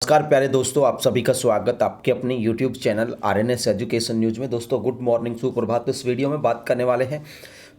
नमस्कार प्यारे दोस्तों, आप सभी का स्वागत आपके अपने YouTube channel RNS education news में। दोस्तों गुड मॉर्निंग, सुप्रभात। इस वीडियो में बात करने वाले हैं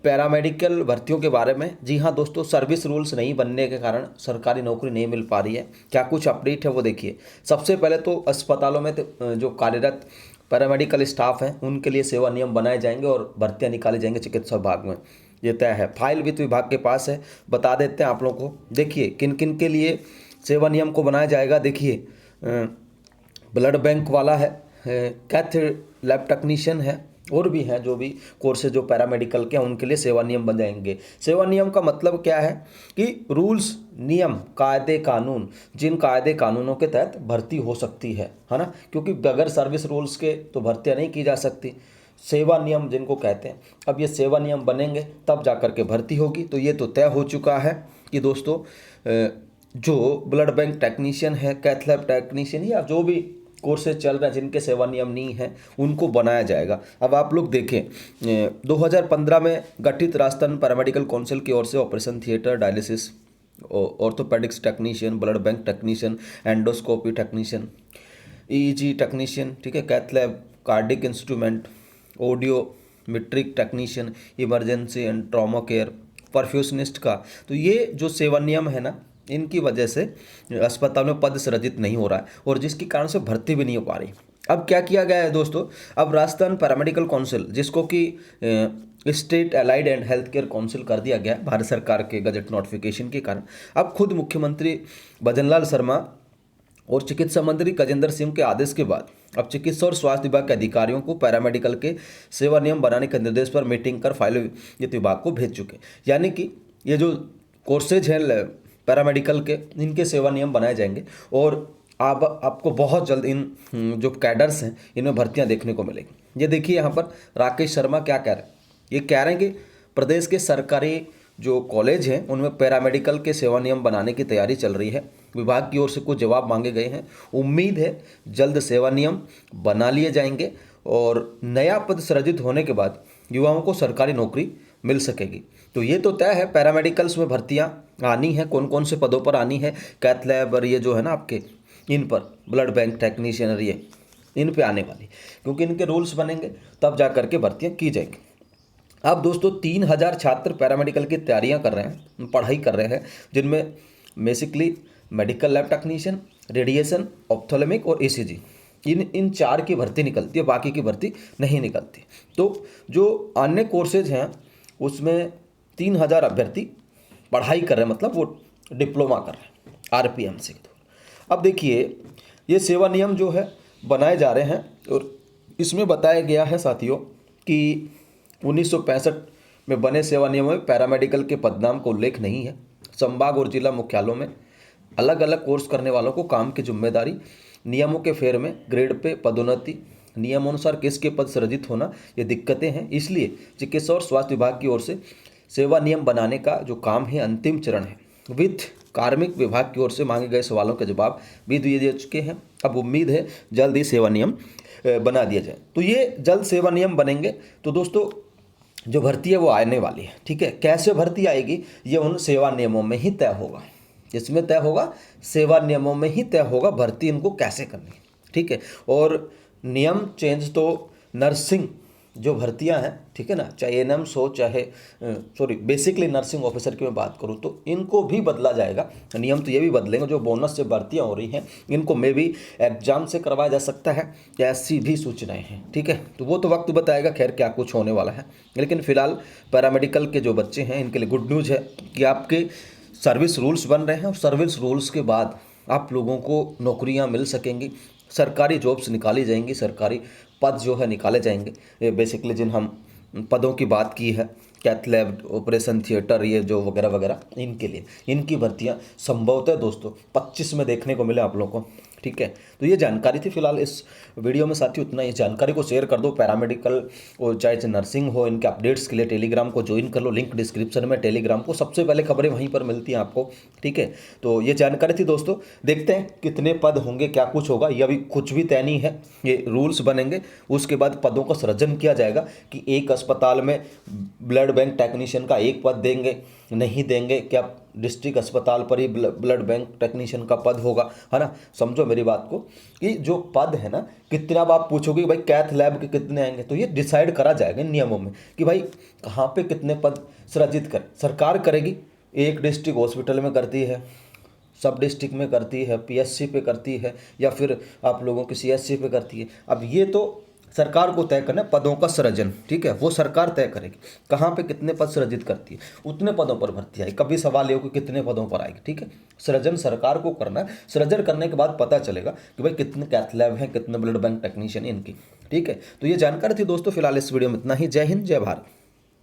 पैरामेडिकल भर्तियों के बारे में। जी हाँ दोस्तों, सर्विस रूल्स नहीं बनने के कारण सरकारी नौकरी नहीं मिल पा रही है। क्या कुछ अपडेट है वो देखिए। सबसे पहले तो अस्पतालों में जो कार्यरत पैरामेडिकल स्टाफ हैं उनके लिए सेवा नियम बनाए जाएंगे और भर्तियाँ निकाली जाएंगी चिकित्सा विभाग में। ये तय है, फाइल वित्त विभाग के पास है। बता देते हैं आप लोगों को। देखिए किन किन के लिए सेवा नियम को बनाया जाएगा। देखिए ब्लड बैंक वाला है, कैथ लैब टेक्नीशियन है, और भी हैं जो भी कोर्सेज जो पैरामेडिकल के हैं उनके लिए सेवा नियम बन जाएंगे। सेवा नियम का मतलब क्या है कि रूल्स, नियम, कायदे कानून, जिन कायदे कानूनों के तहत भर्ती हो सकती है ना, क्योंकि बगैर सर्विस रूल्स के तो भर्तियाँ नहीं की जा सकती। सेवा नियम जिनको कहते हैं, अब ये सेवा नियम बनेंगे तब जा कर के भर्ती होगी। तो ये तो तय हो चुका है कि दोस्तों जो ब्लड बैंक टेक्नीशियन है, कैथ लैब टेक्नीशियन या जो भी कोर्सेज चल रहे हैं जिनके सेवा नियम नहीं है उनको बनाया जाएगा। अब आप लोग देखें 2015 में गठित राजस्थान पैरामेडिकल काउंसिल की ओर से operation theatre, dialysis, orthopaedics technician, blood bank technician, endoscopy technician, EEG technician, ठीक है, cath lab, cardiac instrument, audiometric technician, emergency and trauma care, perfusionist का। तो ये जो सेवा नियम है ना, इनकी वजह से अस्पताल में पद सृजित नहीं हो रहा है और जिसके कारण से भर्ती भी नहीं हो पा रही। अब क्या किया गया है दोस्तों, अब राजस्थान पैरामेडिकल काउंसिल, जिसको कि state allied and health care council कर दिया गया भारत सरकार के गजट नोटिफिकेशन के कारण, अब खुद मुख्यमंत्री भजनलाल शर्मा और चिकित्सा मंत्री गजेंद्र सिंह के आदेश के बाद अब चिकित्सा और स्वास्थ्य विभाग के अधिकारियों को पैरामेडिकल के सेवा नियम बनाने के निर्देश पर मीटिंग कर फाइल वित्त विभाग को भेज चुके। यानी कि ये जो कोर्सेज हैं पैरामेडिकल के, इनके सेवा नियम बनाए जाएंगे और अब आपको बहुत जल्द इन जो कैडर्स हैं इनमें भर्तियां देखने को मिलेंगी। ये देखिए यहाँ पर राकेश शर्मा क्या कह रहे हैं। ये कह रहे हैं कि प्रदेश के सरकारी जो कॉलेज हैं उनमें पैरामेडिकल के सेवा नियम बनाने की तैयारी चल रही है। विभाग की ओर से कुछ जवाब मांगे गए हैं। उम्मीद है जल्द सेवा नियम बना लिए जाएंगे और नया पद सृजित होने के बाद युवाओं को सरकारी नौकरी मिल सकेगी। तो ये तो तय है, पैरामेडिकल्स में भर्तियां आनी है। कौन कौन से पदों पर आनी है, कैथ लैब और ये जो है ना आपके, इन पर ब्लड बैंक टेक्नीशियन और ये इन पे आने वाली, क्योंकि इनके रूल्स बनेंगे तब जा करके भर्तियां की जाएंगी। अब दोस्तों 3000 छात्र पैरामेडिकल की तैयारियां कर रहे हैं, पढ़ाई कर रहे हैं, जिनमें basically medical lab technician, radiation, ophthalmic और ईसीजी, इन चार की भर्ती निकलती है, बाकी की भर्ती नहीं निकलती। तो जो अन्य कोर्सेज हैं उसमें 3000 अभ्यर्थी पढ़ाई कर रहे हैं, मतलब वो डिप्लोमा कर रहे हैं आरपीएमसी के थ्रू। अब देखिए ये सेवा नियम जो है बनाए जा रहे हैं और इसमें बताया गया है साथियों कि 1965 में बने सेवा नियमों में पैरामेडिकल के पदनाम का उल्लेख नहीं है। संभाग और जिला मुख्यालयों में अलग अलग कोर्स करने वालों को काम की जिम्मेदारी, नियमों के फेर में ग्रेड पे पदोन्नति, नियमानुसार किसके पद सृजित होना, ये दिक्कतें हैं। इसलिए चिकित्सा और स्वास्थ्य विभाग की ओर से सेवा नियम बनाने का जो काम है अंतिम चरण है। वित्त कार्मिक विभाग की ओर से मांगे गए सवालों के जवाब भी दिए जा चुके हैं। अब उम्मीद है जल्द ही सेवा नियम बना दिया जाए। तो ये जल्द सेवा नियम बनेंगे तो दोस्तों जो भर्ती है वो आने वाली है। ठीक है, कैसे भर्ती आएगी ये उन सेवा नियमों में ही तय होगा। इसमें तय होगा, सेवा नियमों में ही तय होगा भर्ती इनको कैसे करनी है। ठीक है, और नियम चेंज तो नर्सिंग जो भर्तियां हैं, ठीक है ना, चाहे एएनएम्स हो, चाहे बेसिकली नर्सिंग ऑफिसर की मैं बात करूं तो इनको भी बदला जाएगा। नियम तो ये भी बदलेंगे। जो बोनस से भर्तियां हो रही हैं इनको मे भी एग्जाम से करवाया जा सकता है, ऐसी भी सूचनाएं हैं। ठीक है, तो वो तो वक्त बताएगा खैर क्या कुछ होने वाला है। लेकिन फिलहाल पैरामेडिकल के जो बच्चे हैं इनके लिए गुड न्यूज़ है कि आपके सर्विस रूल्स बन रहे हैं और सर्विस रूल्स के बाद आप लोगों को नौकरियां मिल सकेंगी, सरकारी जॉब्स निकाली जाएंगी, सरकारी पद जो है निकाले जाएंगे। ये बेसिकली जिन हम पदों की बात की है, कैथ लैब, ऑपरेशन थिएटर, ये जो वगैरह वगैरह, इनके लिए इनकी भर्तियां संभवतः दोस्तों 25 में देखने को मिले आप लोगों को। ठीक है, तो ये जानकारी थी फिलहाल इस वीडियो में साथियों, इतना। इस जानकारी को शेयर कर दो। पैरामेडिकल और चाहे नर्सिंग हो, इनके अपडेट्स के लिए टेलीग्राम को ज्वाइन कर लो, लिंक डिस्क्रिप्शन में टेलीग्राम को, सबसे पहले खबरें वहीं पर मिलती हैं आपको। ठीक है, तो ये जानकारी थी दोस्तों। देखते हैं कितने पद होंगे, क्या कुछ होगा, ये अभी कुछ भी तय नहीं है। ये रूल्स बनेंगे, उसके बाद पदों का सृजन किया जाएगा कि एक अस्पताल में ब्लड बैंक टेक्नीशियन का एक पद देंगे, नहीं देंगे, क्या डिस्ट्रिक्ट अस्पताल पर ही ब्लड बैंक टेक्नीशियन का पद होगा, है ना। समझो मेरी बात को कि जो पद है ना, कितना अब आप पूछोगे कि भाई कैथ लैब के कितने आएंगे, तो ये डिसाइड करा जाएगा इन नियमों में कि भाई कहाँ पे कितने पद सृजित कर सरकार करेगी। एक डिस्ट्रिक्ट हॉस्पिटल में करती है, सब डिस्ट्रिक्ट में करती है, पीएचसी पे करती है, या फिर आप लोगों की सीएचसी पे करती है। अब ये तो सरकार को तय करना है पदों का सृजन, ठीक है, वो सरकार तय करेगी कहाँ पे कितने पद सृजित करती है, उतने पदों पर भर्ती आएगी। कभी सवाल ये हो कि कितने पदों पर आएगी, ठीक है। सृजन सरकार को करना है, सृजन करने के बाद पता चलेगा कि भाई कितने कैथ लैब हैं, कितने ब्लड बैंक टेक्नीशियन इनकी, ठीक है। तो ये जानकारी थी दोस्तों, फिलहाल इस वीडियो में इतना ही। जय हिंद, जय भारत।